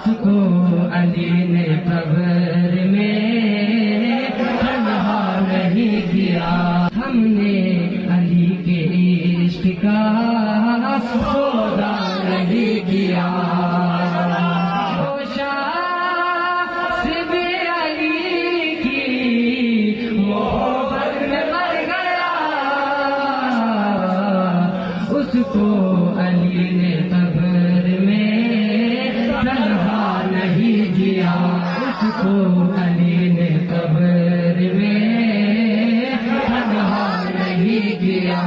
اس کو علی نے قبر میں تنہا نہیں کیا، ہم نے علی کے عشق کا سودا نہیں کیا۔ سے بھی علی کی محبت میں مر گیا، اس کو علی نے قبر میں تنہا نہیں کیا، اس کو علی نے قبر میں تنہا نہیں کیا۔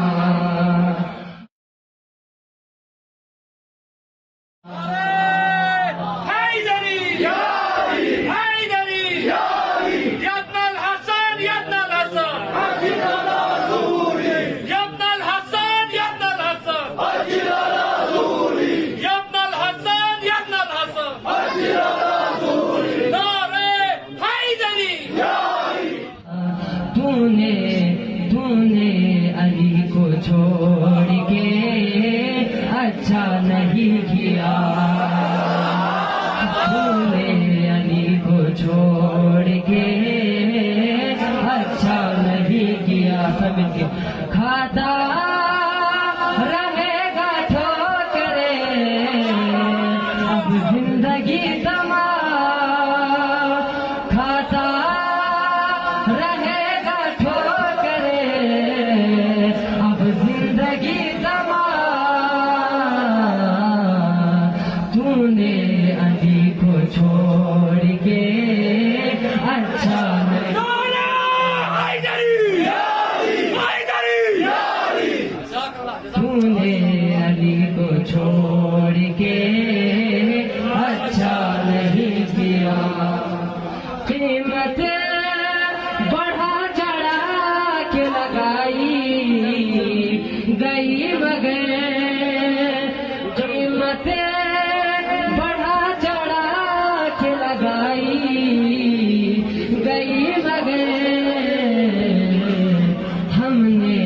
تو نے علی کو چھوڑ کے اچھا نہیں کیا، تو نے علی کو چھوڑ کے اچھا نہیں کیا۔ سب کے کھاتا رہے گا ٹھوکرے اب زندگی تمام، کھاتا رہے گا ٹھوکرے اب زندگی تمام۔ تو نے علی کو چھوڑ کے اچھا نہیں، تو نے علی کو چھوڑ کے اچھا نہیں کیا۔ قیمت بڑھا چڑھا کے لگائی گئی مگر، قیمت بڑھا چڑھا کے لگائی گئی مگر، ہم نے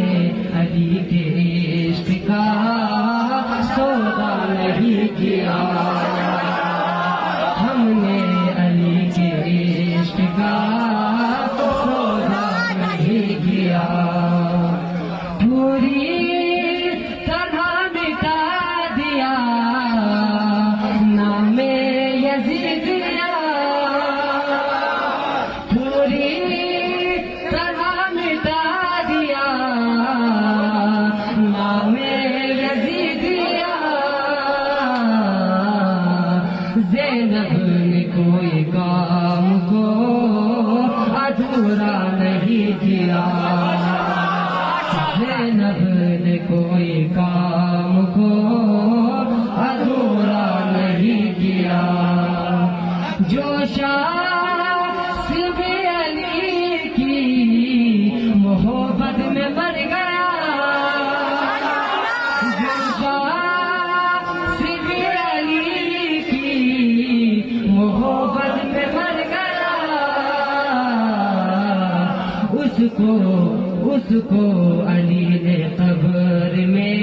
علی کے عشق کا سودا نہیں کیا، ہم نے علی کے عشق کا سودا نہیں کیا۔ پوری طرح مٹا دیا نام یزیدیہ، پوری طرح مٹا دیا نام یزیدیہ۔ زینب نے کوئی کام کو ادھورا نہیں کیا، زینب نے کوئی کام کو ادھورا نہیں کیا۔ جو شخص بھی علی کی محبت میں مر گیا، جو شخص بھی علی کی محبت میں مر گیا، اس کو علی نے قبر میں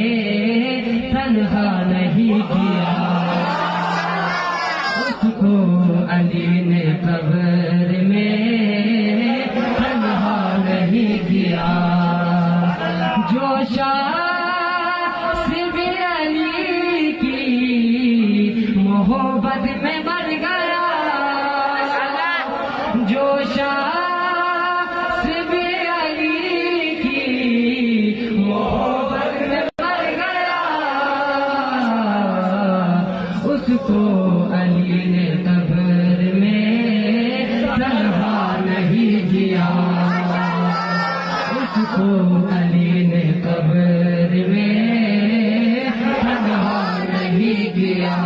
تنہا نہیں کیا، اس کو علی نے قبر میں تنہا نہیں کیا۔ جو شخص بھی علی کی محبت میں مر گیا، جو شخص بھی علی کی محبت میں مر گیا، اس کو علی نے قبر میں تنہا نہیں کیا، اس کو علی نے قبر میں تنہا نہیں کیا۔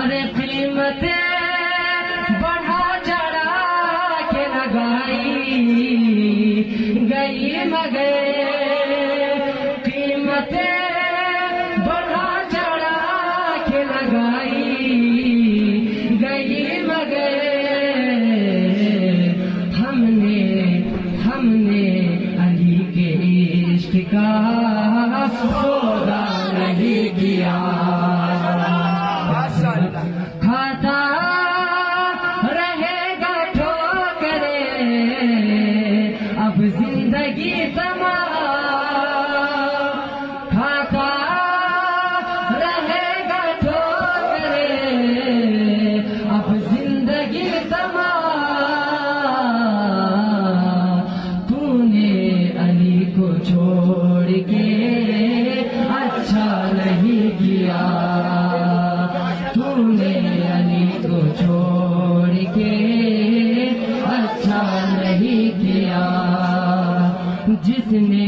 ارے قیمت بڑھا چڑھا کے لگائی گئی مگر، قیمت بڑھا چڑھا کے لگائی گئی مگر، ہم نے علی کے عشق کا سودا نہیں کیا۔ جس نے